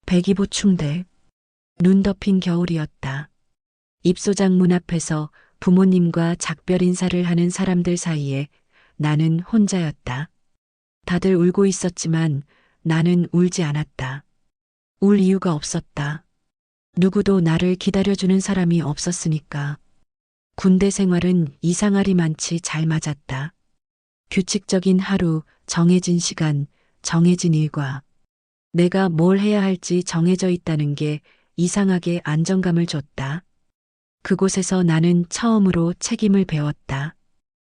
백이보충대. 눈 덮인 겨울이었다. 입소장 문 앞에서 부모님과 작별 인사를 하는 사람들 사이에 나는 혼자였다. 다들 울고 있었지만 나는 울지 않았다. 울 이유가 없었다. 누구도 나를 기다려주는 사람이 없었으니까. 군대 생활은 이상하리만치 잘 맞았다. 규칙적인 하루, 정해진 시간, 정해진 일과 내가 뭘 해야 할지 정해져 있다는 게 이상하게 안정감을 줬다. 그곳에서 나는 처음으로 책임을 배웠다.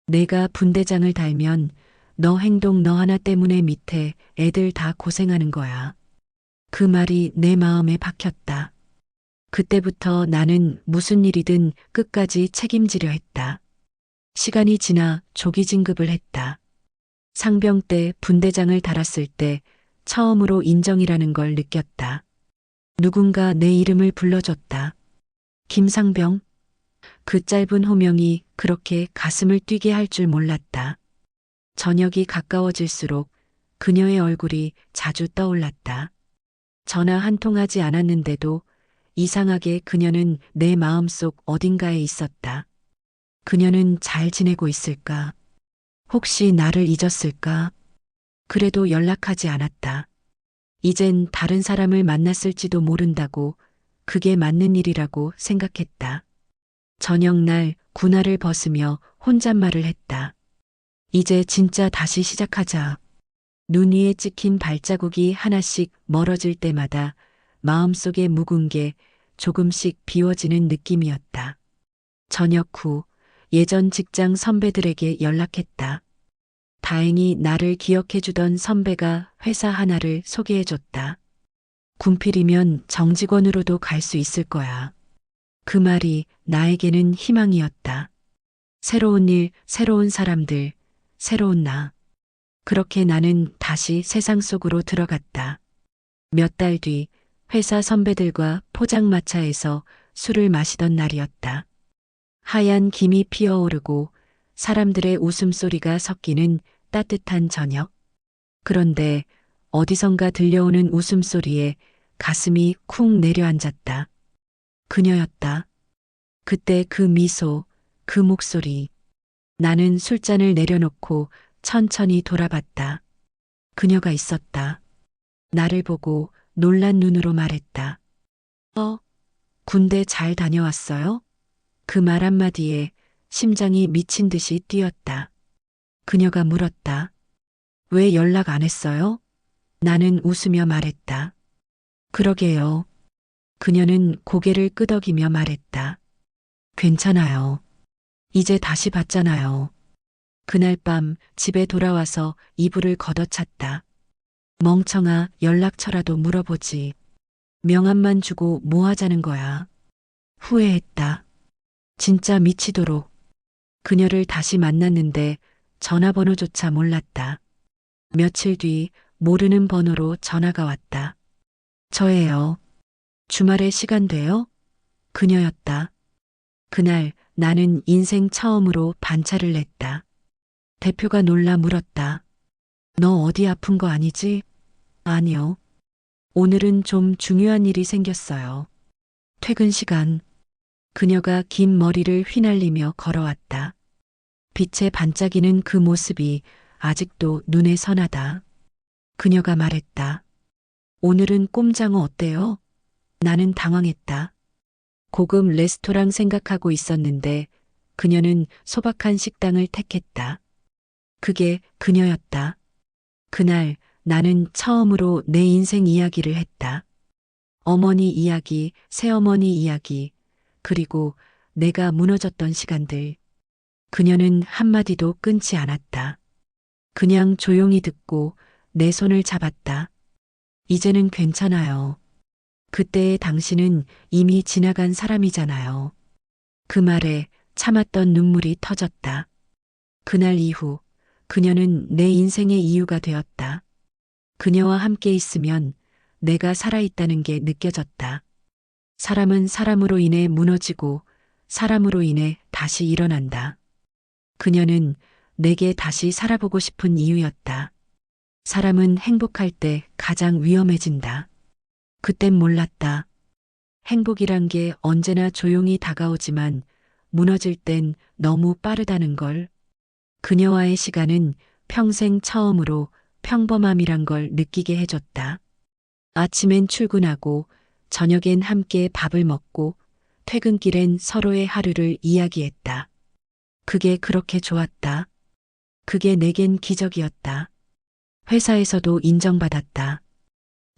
내가 분대장을 달면 너 행동 너 하나 때문에 밑에 애들 다 고생하는 거야. 그 말이 내 마음에 박혔다. 그때부터 나는 무슨 일이든 끝까지 책임지려 했다. 시간이 지나 조기 진급을 했다. 상병 때 분대장을 달았을 때 처음으로 인정이라는 걸 느꼈다. 누군가 내 이름을 불러줬다. 김상병. 그 짧은 호명이 그렇게 가슴을 뛰게 할 줄 몰랐다. 저녁이 가까워질수록 그녀의 얼굴이 자주 떠올랐다. 전화 한 통 하지 않았는데도 이상하게 그녀는 내 마음속 어딘가에 있었다. 그녀는 잘 지내고 있을까? 혹시 나를 잊었을까? 그래도 연락하지 않았다. 이젠 다른 사람을 만났을지도 모른다고 그게 맞는 일이라고 생각했다. 저녁날 군화를 벗으며 혼잣말을 했다. 이제 진짜 다시 시작하자. 눈 위에 찍힌 발자국이 하나씩 멀어질 때마다 마음속에 묵은 게 조금씩 비워지는 느낌이었다. 저녁 후 예전 직장 선배들에게 연락했다. 다행히 나를 기억해주던 선배가 회사 하나를 소개해줬다. 군필이면 정직원으로도 갈 수 있을 거야. 그 말이 나에게는 희망이었다. 새로운 일, 새로운 사람들, 새로운 나. 그렇게 나는 다시 세상 속으로 들어갔다. 몇 달 뒤 회사 선배들과 포장마차에서 술을 마시던 날이었다. 하얀 김이 피어오르고 사람들의 웃음소리가 섞이는 따뜻한 저녁. 그런데 어디선가 들려오는 웃음소리에 가슴이 쿵 내려앉았다. 그녀였다. 그때 그 미소, 그 목소리. 나는 술잔을 내려놓고 천천히 돌아봤다. 그녀가 있었다. 나를 보고 놀란 눈으로 말했다. 군대 잘 다녀왔어요? 그 말 한마디에 심장이 미친 듯이 뛰었다. 그녀가 물었다. 왜 연락 안 했어요? 나는 웃으며 말했다. 그러게요. 그녀는 고개를 끄덕이며 말했다. 괜찮아요. 이제 다시 봤잖아요. 그날 밤 집에 돌아와서 이불을 걷어찼다. 멍청아, 연락처라도 물어보지. 명함만 주고 뭐 하자는 거야. 후회했다. 진짜 미치도록. 그녀를 다시 만났는데 전화번호조차 몰랐다. 며칠 뒤 모르는 번호로 전화가 왔다. 저예요. 주말에 시간 돼요? 그녀였다. 그날 나는 인생 처음으로 반차를 냈다. 대표가 놀라 물었다. 너 어디 아픈 거 아니지? 아니요. 오늘은 좀 중요한 일이 생겼어요. 퇴근 시간. 그녀가 긴 머리를 휘날리며 걸어왔다. 빛에 반짝이는 그 모습이 아직도 눈에 선하다. 그녀가 말했다. 오늘은 꼼장어 어때요? 나는 당황했다. 고급 레스토랑 생각하고 있었는데 그녀는 소박한 식당을 택했다. 그게 그녀였다. 그날 나는 처음으로 내 인생 이야기를 했다. 어머니 이야기, 새어머니 이야기, 그리고 내가 무너졌던 시간들. 그녀는 한마디도 끊지 않았다. 그냥 조용히 듣고 내 손을 잡았다. 이제는 괜찮아요. 그때의 당신은 이미 지나간 사람이잖아요. 그 말에 참았던 눈물이 터졌다. 그날 이후 그녀는 내 인생의 이유가 되었다. 그녀와 함께 있으면 내가 살아있다는 게 느껴졌다. 사람은 사람으로 인해 무너지고 사람으로 인해 다시 일어난다. 그녀는 내게 다시 살아보고 싶은 이유였다. 사람은 행복할 때 가장 위험해진다. 그땐 몰랐다. 행복이란 게 언제나 조용히 다가오지만 무너질 땐 너무 빠르다는 걸. 그녀와의 시간은 평생 처음으로 평범함이란 걸 느끼게 해줬다. 아침엔 출근하고 저녁엔 함께 밥을 먹고 퇴근길엔 서로의 하루를 이야기했다. 그게 그렇게 좋았다. 그게 내겐 기적이었다. 회사에서도 인정받았다.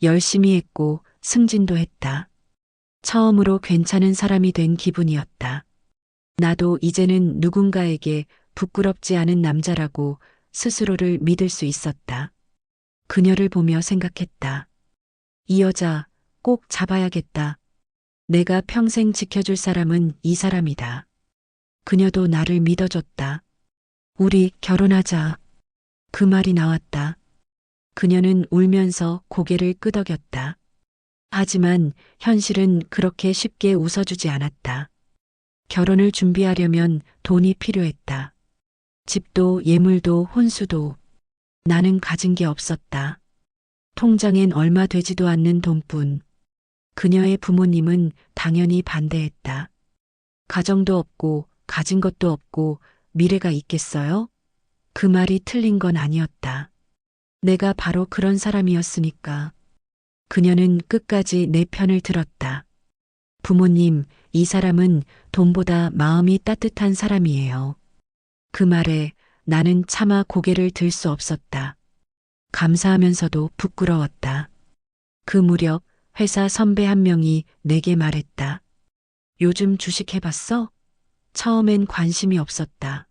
열심히 했고 승진도 했다. 처음으로 괜찮은 사람이 된 기분이었다. 나도 이제는 누군가에게 부끄럽지 않은 남자라고 스스로를 믿을 수 있었다. 그녀를 보며 생각했다. 이 여자 꼭 잡아야겠다. 내가 평생 지켜줄 사람은 이 사람이다. 그녀도 나를 믿어줬다. 우리 결혼하자. 그 말이 나왔다. 그녀는 울면서 고개를 끄덕였다. 하지만 현실은 그렇게 쉽게 웃어주지 않았다. 결혼을 준비하려면 돈이 필요했다. 집도 예물도 혼수도. 나는 가진 게 없었다. 통장엔 얼마 되지도 않는 돈뿐. 그녀의 부모님은 당연히 반대했다. 가정도 없고 가진 것도 없고 미래가 있겠어요? 그 말이 틀린 건 아니었다. 내가 바로 그런 사람이었으니까. 그녀는 끝까지 내 편을 들었다. 부모님, 이 사람은 돈보다 마음이 따뜻한 사람이에요. 그 말에 나는 차마 고개를 들 수 없었다. 감사하면서도 부끄러웠다. 그 무렵 회사 선배 한 명이 내게 말했다. 요즘 주식 해봤어? 처음엔 관심이 없었다.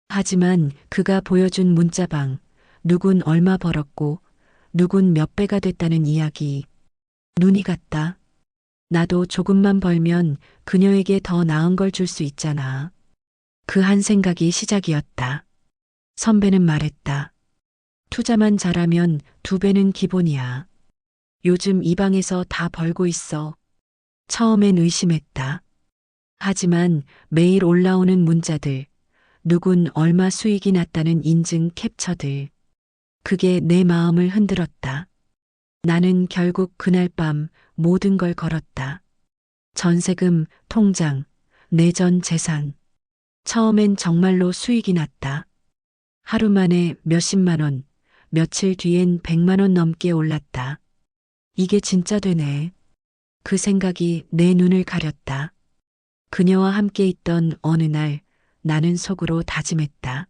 하지만 그가 보여준 문자방, 누군 얼마 벌었고, 누군 몇 배가 됐다는 이야기. 눈이 갔다. 나도 조금만 벌면 그녀에게 더 나은 걸 줄 수 있잖아. 그 한 생각이 시작이었다. 선배는 말했다. 투자만 잘하면 2배는 기본이야. 요즘 이 방에서 다 벌고 있어. 처음엔 의심했다. 하지만 매일 올라오는 문자들, 누군 얼마 수익이 났다는 인증 캡처들. 그게 내 마음을 흔들었다. 나는 결국 그날 밤 모든 걸 걸었다. 전세금, 통장, 내 전 재산. 처음엔 정말로 수익이 났다. 하루 만에 몇십만 원, 며칠 뒤엔 100만 원 넘게 올랐다. 이게 진짜 되네. 그 생각이 내 눈을 가렸다. 그녀와 함께 있던 어느 날 나는 속으로 다짐했다.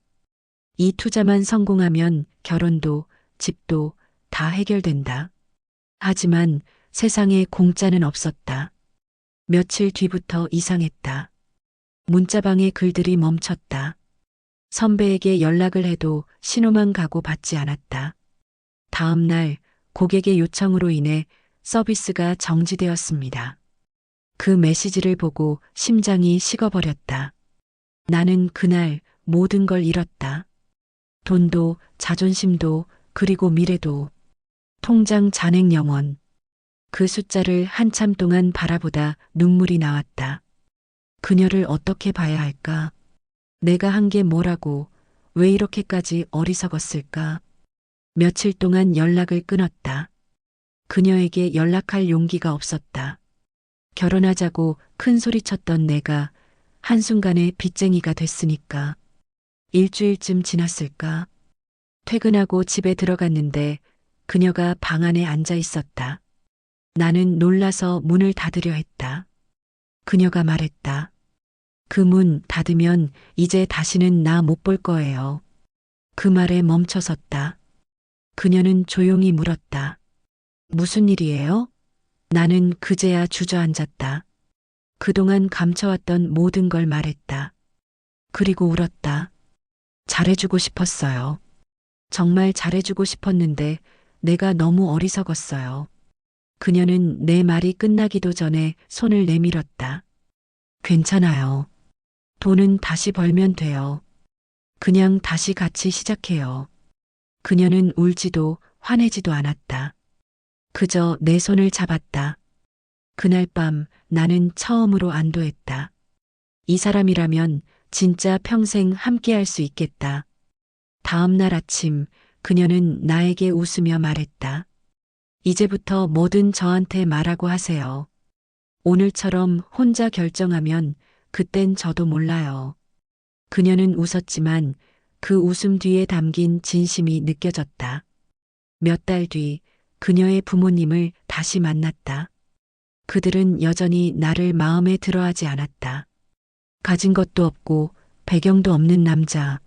이 투자만 성공하면 결혼도 집도 다 해결된다. 하지만 세상에 공짜는 없었다. 며칠 뒤부터 이상했다. 문자방에 글들이 멈췄다. 선배에게 연락을 해도 신호만 가고 받지 않았다. 다음 날 고객의 요청으로 인해 서비스가 정지되었습니다. 그 메시지를 보고 심장이 식어버렸다. 나는 그날 모든 걸 잃었다. 돈도 자존심도 그리고 미래도. 통장 잔액 0원. 그 숫자를 한참 동안 바라보다 눈물이 나왔다. 그녀를 어떻게 봐야 할까? 내가 한 게 뭐라고, 왜 이렇게까지 어리석었을까? 며칠 동안 연락을 끊었다. 그녀에게 연락할 용기가 없었다. 결혼하자고 큰 소리 쳤던 내가 한순간에 빚쟁이가 됐으니까. 일주일쯤 지났을까? 퇴근하고 집에 들어갔는데 그녀가 방 안에 앉아 있었다. 나는 놀라서 문을 닫으려 했다. 그녀가 말했다. 그 문 닫으면 이제 다시는 나 못 볼 거예요. 그 말에 멈춰섰다. 그녀는 조용히 물었다. 무슨 일이에요? 나는 그제야 주저앉았다. 그동안 감춰왔던 모든 걸 말했다. 그리고 울었다. 잘해주고 싶었어요. 정말 잘해주고 싶었는데 내가 너무 어리석었어요. 그녀는 내 말이 끝나기도 전에 손을 내밀었다. 괜찮아요. 돈은 다시 벌면 돼요. 그냥 다시 같이 시작해요. 그녀는 울지도 화내지도 않았다. 그저 내 손을 잡았다. 그날 밤 나는 처음으로 안도했다. 이 사람이라면 진짜 평생 함께할 수 있겠다. 다음 날 아침 그녀는 나에게 웃으며 말했다. 이제부터 뭐든 저한테 말하고 하세요. 오늘처럼 혼자 결정하면 그땐 저도 몰라요. 그녀는 웃었지만 그 웃음 뒤에 담긴 진심이 느껴졌다. 몇 달 뒤 그녀의 부모님을 다시 만났다. 그들은 여전히 나를 마음에 들어하지 않았다. 가진 것도 없고 배경도 없는 남자.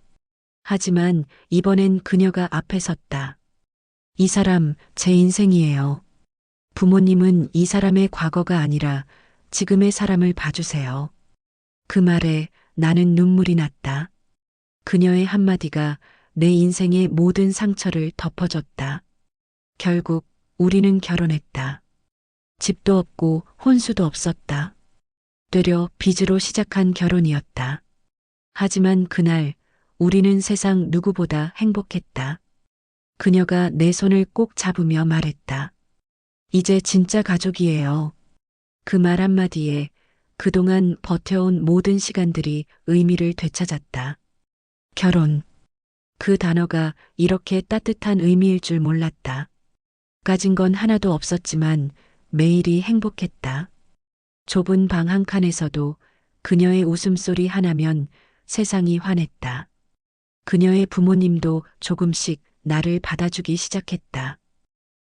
하지만 이번엔 그녀가 앞에 섰다. 이 사람 제 인생이에요. 부모님은 이 사람의 과거가 아니라 지금의 사람을 봐주세요. 그 말에 나는 눈물이 났다. 그녀의 한마디가 내 인생의 모든 상처를 덮어줬다. 결국 우리는 결혼했다. 집도 없고 혼수도 없었다. 되려 빚으로 시작한 결혼이었다. 하지만 그날 우리는 세상 누구보다 행복했다. 그녀가 내 손을 꼭 잡으며 말했다. 이제 진짜 가족이에요. 그 말 한마디에 그동안 버텨온 모든 시간들이 의미를 되찾았다. 결혼. 그 단어가 이렇게 따뜻한 의미일 줄 몰랐다. 가진 건 하나도 없었지만 매일이 행복했다. 좁은 방 한 칸에서도 그녀의 웃음소리 하나면 세상이 환했다. 그녀의 부모님도 조금씩 나를 받아주기 시작했다.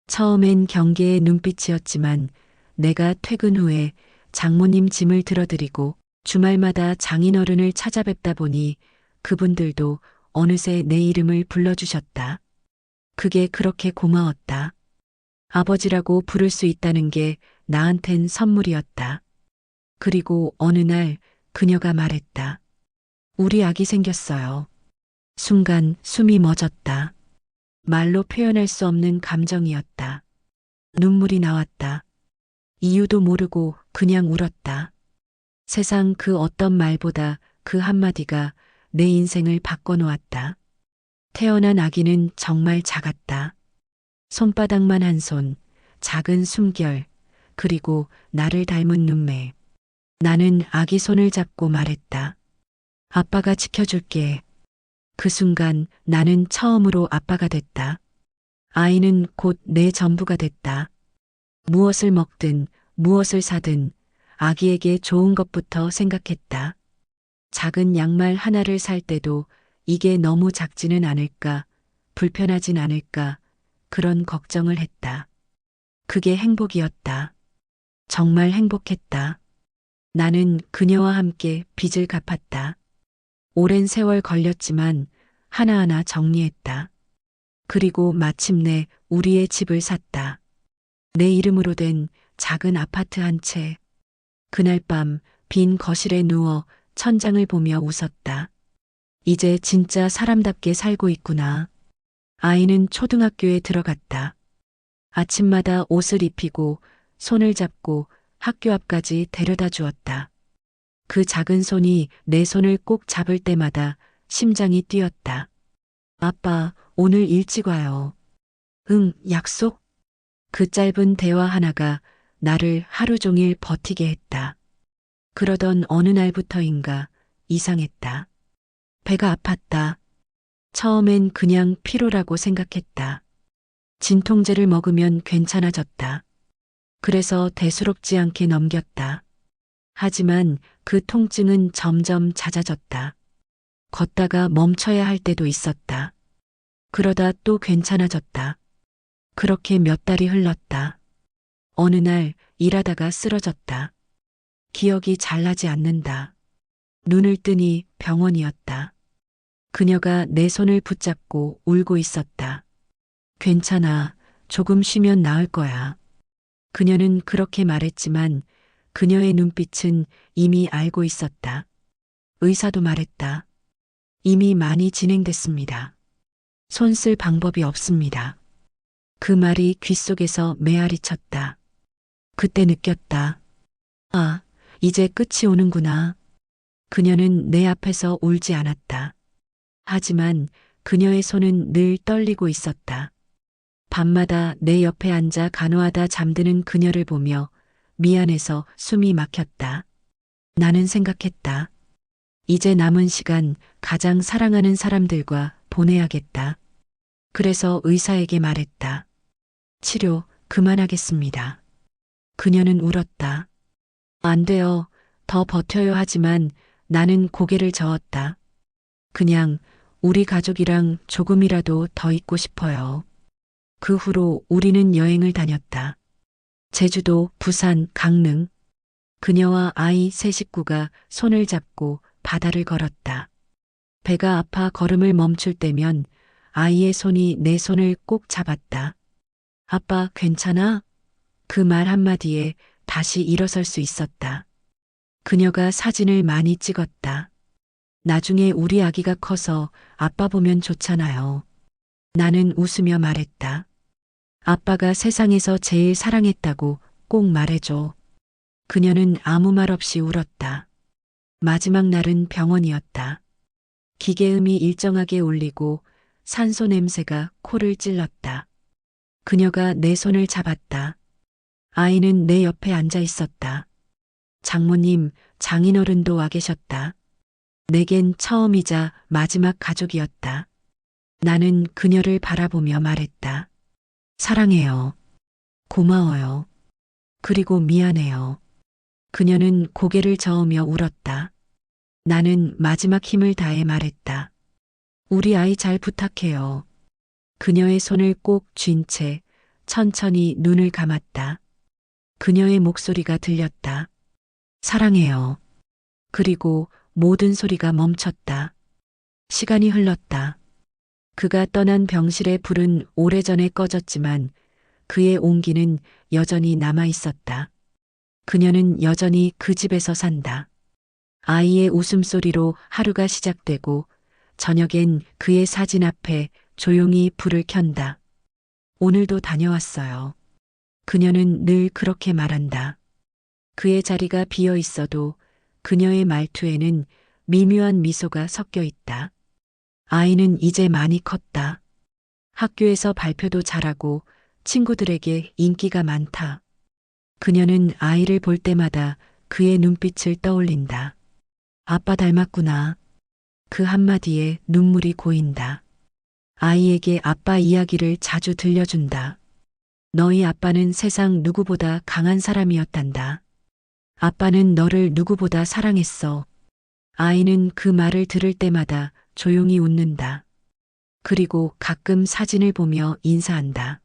처음엔 경계의 눈빛이었지만 내가 퇴근 후에 장모님 짐을 들어드리고 주말마다 장인어른을 찾아뵙다 보니 그분들도 어느새 내 이름을 불러주셨다. 그게 그렇게 고마웠다. 아버지라고 부를 수 있다는 게 나한텐 선물이었다. 그리고 어느 날 그녀가 말했다. 우리 아기 생겼어요. 순간 숨이 멎었다. 말로 표현할 수 없는 감정이었다. 눈물이 나왔다. 이유도 모르고 그냥 울었다. 세상 그 어떤 말보다 그 한마디가 내 인생을 바꿔놓았다. 태어난 아기는 정말 작았다. 손바닥만 한 손, 작은 숨결, 그리고 나를 닮은 눈매. 나는 아기 손을 잡고 말했다. 아빠가 지켜줄게. 그 순간 나는 처음으로 아빠가 됐다. 아이는 곧 내 전부가 됐다. 무엇을 먹든 무엇을 사든 아기에게 좋은 것부터 생각했다. 작은 양말 하나를 살 때도 이게 너무 작지는 않을까, 불편하진 않을까, 그런 걱정을 했다. 그게 행복이었다. 정말 행복했다. 나는 그녀와 함께 빚을 갚았다. 오랜 세월 걸렸지만 하나하나 정리했다. 그리고 마침내 우리의 집을 샀다. 내 이름으로 된 작은 아파트 한 채. 그날 밤 빈 거실에 누워 천장을 보며 웃었다. 이제 진짜 사람답게 살고 있구나. 아이는 초등학교에 들어갔다. 아침마다 옷을 입히고 손을 잡고 학교 앞까지 데려다 주었다. 그 작은 손이 내 손을 꼭 잡을 때마다 심장이 뛰었다. 아빠, 오늘 일찍 와요. 응, 약속? 그 짧은 대화 하나가 나를 하루 종일 버티게 했다. 그러던 어느 날부터인가 이상했다. 배가 아팠다. 처음엔 그냥 피로라고 생각했다. 진통제를 먹으면 괜찮아졌다. 그래서 대수롭지 않게 넘겼다. 하지만 그 통증은 점점 잦아졌다. 걷다가 멈춰야 할 때도 있었다. 그러다 또 괜찮아졌다. 그렇게 몇 달이 흘렀다. 어느 날 일하다가 쓰러졌다. 기억이 잘 나지 않는다. 눈을 뜨니 병원이었다. 그녀가 내 손을 붙잡고 울고 있었다. 괜찮아. 조금 쉬면 나을 거야. 그녀는 그렇게 말했지만 그녀의 눈빛은 이미 알고 있었다. 의사도 말했다. 이미 많이 진행됐습니다. 손 쓸 방법이 없습니다. 그 말이 귓속에서 메아리 쳤다. 그때 느꼈다. 아, 이제 끝이 오는구나. 그녀는 내 앞에서 울지 않았다. 하지만 그녀의 손은 늘 떨리고 있었다. 밤마다 내 옆에 앉아 간호하다 잠드는 그녀를 보며 미안해서 숨이 막혔다. 나는 생각했다. 이제 남은 시간 가장 사랑하는 사람들과 보내야겠다. 그래서 의사에게 말했다. 치료 그만하겠습니다. 그녀는 울었다. 안 돼요. 더 버텨요 하지만 나는 고개를 저었다. 그냥 우리 가족이랑 조금이라도 더 있고 싶어요. 그 후로 우리는 여행을 다녔다. 제주도, 부산, 강릉. 그녀와 아이 세 식구가 손을 잡고 바다를 걸었다. 배가 아파 걸음을 멈출 때면 아이의 손이 내 손을 꼭 잡았다. 아빠, 괜찮아? 그 말 한마디에 다시 일어설 수 있었다. 그녀가 사진을 많이 찍었다. 나중에 우리 아기가 커서 아빠 보면 좋잖아요. 나는 웃으며 말했다. 아빠가 세상에서 제일 사랑했다고 꼭 말해줘. 그녀는 아무 말 없이 울었다. 마지막 날은 병원이었다. 기계음이 일정하게 울리고 산소 냄새가 코를 찔렀다. 그녀가 내 손을 잡았다. 아이는 내 옆에 앉아 있었다. 장모님, 장인어른도 와 계셨다. 내겐 처음이자 마지막 가족이었다. 나는 그녀를 바라보며 말했다. 사랑해요. 고마워요. 그리고 미안해요. 그녀는 고개를 저으며 울었다. 나는 마지막 힘을 다해 말했다. 우리 아이 잘 부탁해요. 그녀의 손을 꼭 쥔 채 천천히 눈을 감았다. 그녀의 목소리가 들렸다. 사랑해요. 그리고 모든 소리가 멈췄다. 시간이 흘렀다. 그가 떠난 병실의 불은 오래전에 꺼졌지만 그의 온기는 여전히 남아 있었다. 그녀는 여전히 그 집에서 산다. 아이의 웃음소리로 하루가 시작되고 저녁엔 그의 사진 앞에 조용히 불을 켠다. 오늘도 다녀왔어요. 그녀는 늘 그렇게 말한다. 그의 자리가 비어 있어도 그녀의 말투에는 미묘한 미소가 섞여 있다. 아이는 이제 많이 컸다. 학교에서 발표도 잘하고 친구들에게 인기가 많다. 그녀는 아이를 볼 때마다 그의 눈빛을 떠올린다. 아빠 닮았구나. 그 한마디에 눈물이 고인다. 아이에게 아빠 이야기를 자주 들려준다. 너희 아빠는 세상 누구보다 강한 사람이었단다. 아빠는 너를 누구보다 사랑했어. 아이는 그 말을 들을 때마다 조용히 웃는다. 그리고 가끔 사진을 보며 인사한다.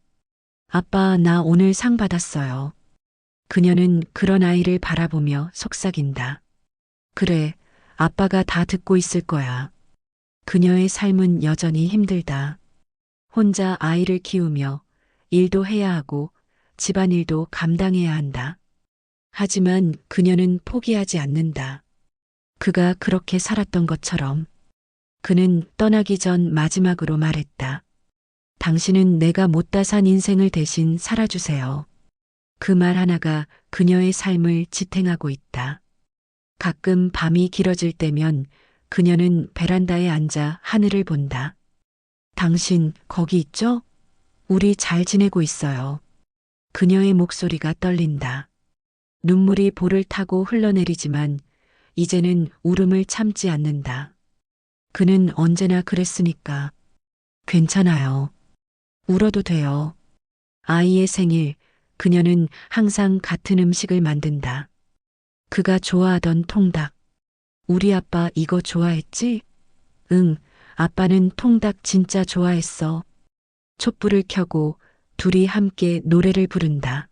아빠, 나 오늘 상 받았어요. 그녀는 그런 아이를 바라보며 속삭인다. 그래, 아빠가 다 듣고 있을 거야. 그녀의 삶은 여전히 힘들다. 혼자 아이를 키우며 일도 해야 하고 집안일도 감당해야 한다. 하지만 그녀는 포기하지 않는다. 그가 그렇게 살았던 것처럼. 그는 떠나기 전 마지막으로 말했다. 당신은 내가 못다 산 인생을 대신 살아주세요. 그 말 하나가 그녀의 삶을 지탱하고 있다. 가끔 밤이 길어질 때면 그녀는 베란다에 앉아 하늘을 본다. 당신 거기 있죠? 우리 잘 지내고 있어요. 그녀의 목소리가 떨린다. 눈물이 볼을 타고 흘러내리지만 이제는 울음을 참지 않는다. 그는 언제나 그랬으니까. 괜찮아요. 울어도 돼요. 아이의 생일, 그녀는 항상 같은 음식을 만든다. 그가 좋아하던 통닭. 우리 아빠 이거 좋아했지? 응, 아빠는 통닭 진짜 좋아했어. 촛불을 켜고 둘이 함께 노래를 부른다.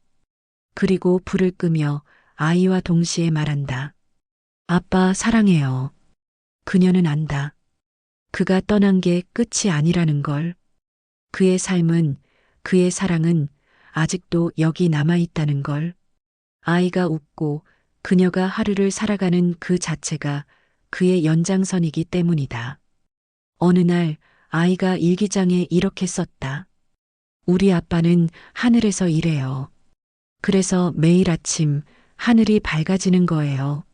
그리고 불을 끄며 아이와 동시에 말한다. 아빠 사랑해요. 그녀는 안다. 그가 떠난 게 끝이 아니라는 걸. 그의 삶은, 그의 사랑은 아직도 여기 남아 있다는 걸. 아이가 웃고 그녀가 하루를 살아가는 그 자체가 그의 연장선이기 때문이다. 어느 날 아이가 일기장에 이렇게 썼다. 우리 아빠는 하늘에서 일해요. 그래서 매일 아침 하늘이 밝아지는 거예요.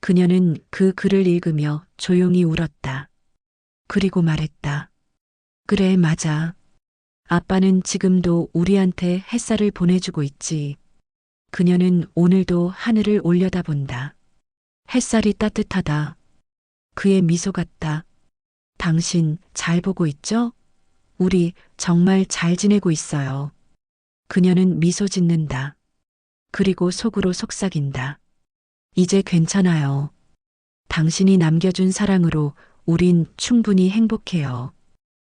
그녀는 그 글을 읽으며 조용히 울었다. 그리고 말했다. 그래, 맞아. 아빠는 지금도 우리한테 햇살을 보내주고 있지. 그녀는 오늘도 하늘을 올려다본다. 햇살이 따뜻하다. 그의 미소 같다. 당신 잘 보고 있죠? 우리 정말 잘 지내고 있어요. 그녀는 미소 짓는다. 그리고 속으로 속삭인다. 이제 괜찮아요. 당신이 남겨준 사랑으로 우린 충분히 행복해요.